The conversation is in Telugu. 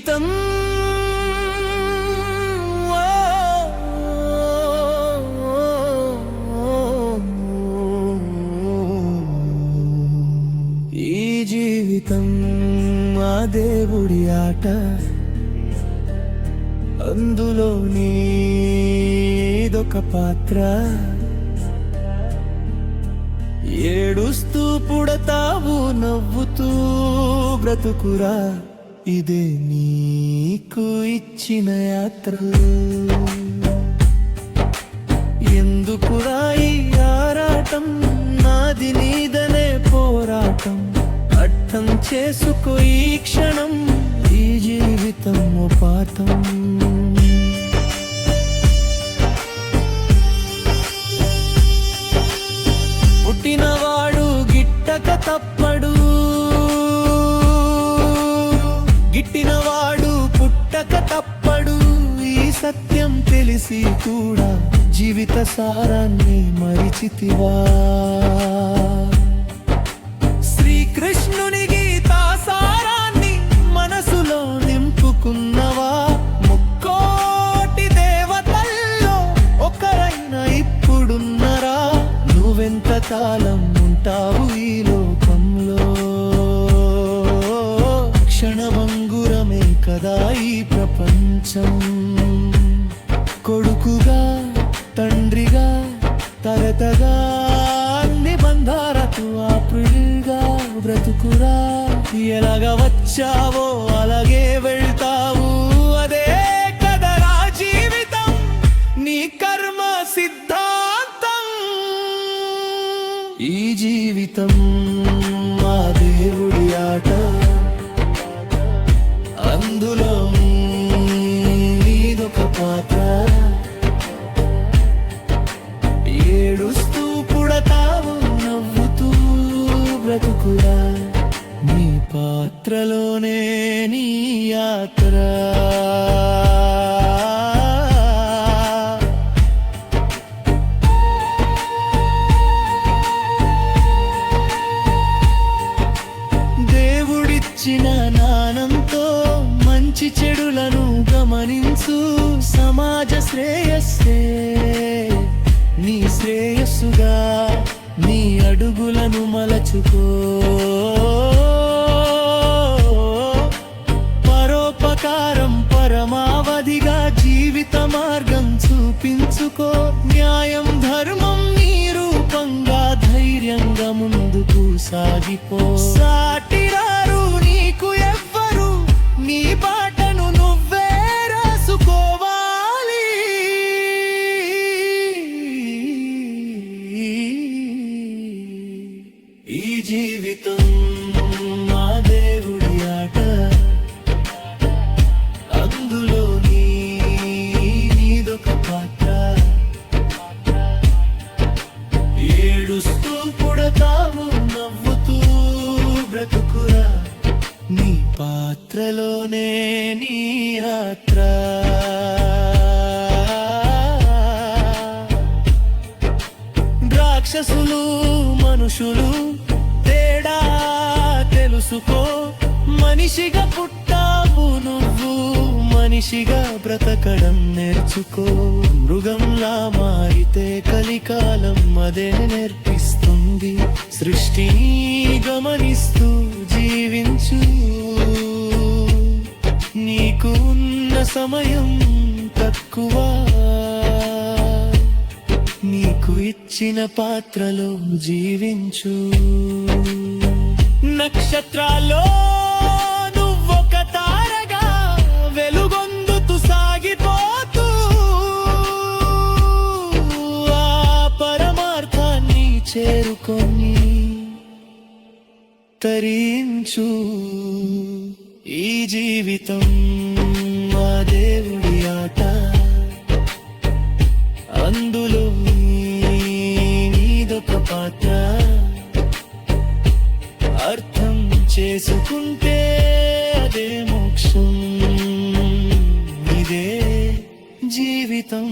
జీవితం ఈ జీవితం ఆ దేవుడి ఆట, అందులో నీదొక పాత్ర. ఏడుస్తూ పుడతావు, నవ్వుతూ బ్రతుకురా, ఇదే నీకు ఇచ్చిన యాత్ర. ఎందుకురా ఈ ఆరాటం, నాది నీదనే పోరాటం. అర్థం చేసుకో ఈ క్షణం, ఈ జీవితం ఓ పాఠం. పుట్టినవాడు గిట్టక తప్పడు, గిట్టినవాడు పుట్టక తప్పడు. ఈ సత్యం తెలిసి కూడా జీవిత సారాన్ని మరిచితివా? శ్రీకృష్ణుని గీతా సారాన్ని మనసులో నింపుకున్నవా? ముక్కోటి దేవతల్లో ఒకరైనా ఇప్పుడున్నరా? నువ్వెంత కాలం ఉంటావు ఈ లోకంలో? క్షణభంగురమే కదా ఈ ప్రపంచం. కొడుకుగా, తండ్రిగా, తరతగా అన్ని బంధాలకు ఆప్రిల్గా బ్రతుకురా. ఎలాగ వచ్చావో అలాగే వెళ్తావు, అదే కదరా జీవితం, నీ కర్మ సిద్ధాంతం. ఈ జీవితం మా దేవుడి ఆట, అందులో నీదొక పాత్ర. ఏడుస్తూ పుడతావు, నవ్వుతూ బ్రతుకురా, నీ పాత్రలోనే నీ యాత్ర. దేవుడిచ్చిన జ్ఞానంతో మంచి చెడులను గమనించు. సమాజ శ్రేయస్సే నీ శ్రేయస్సుగా, నీ అడుగులను మలచుకో. పరోపకారం పరమావధిగా జీవిత మార్గం చూపించుకో. న్యాయం ధర్మం నీ రూపంగా ధైర్యంగా ముందుకు సాగిపో. సాటిరారు నీకు ఎవ్వరు, నీ బాటను నువ్వే రాసుకోవాలి. ఈ జీవితం మా దేవుడి ఆట, అందులో నీదొక పాత్ర. ఏడుస్తూ పుడతావు, నవ్వుతూ బ్రతుకురా, నీ పాత్రలోనే నీ యాత్ర. రాక్షసులు మనుషులు తేడా తెలుసుకో. మనిషిగా పుట్టావు నువ్వు, మనిషిగా బ్రతకడం నేర్చుకో. మృగంలా మారితే కలికాలం అదే నేర్పిస్తుంది. సృష్టిని గమనిస్తూ జీవించు, నీకు ఉన్న సమయం తక్కువ. నీకు ఇచ్చిన పాత్రలో జీవించు. నక్షత్రాల్లో నువ్వొక తారగా వెలుగొందుతూ సాగిపోతూ, ఆ పరమార్థాన్ని చేరుకొని తరించు. ఈ జీవితం మా దేవుడి ఆట, అందులో నీదొక పాత్ర. అర్థం చేసుకుంటే అదే మోక్షం, ఇదే జీవితం.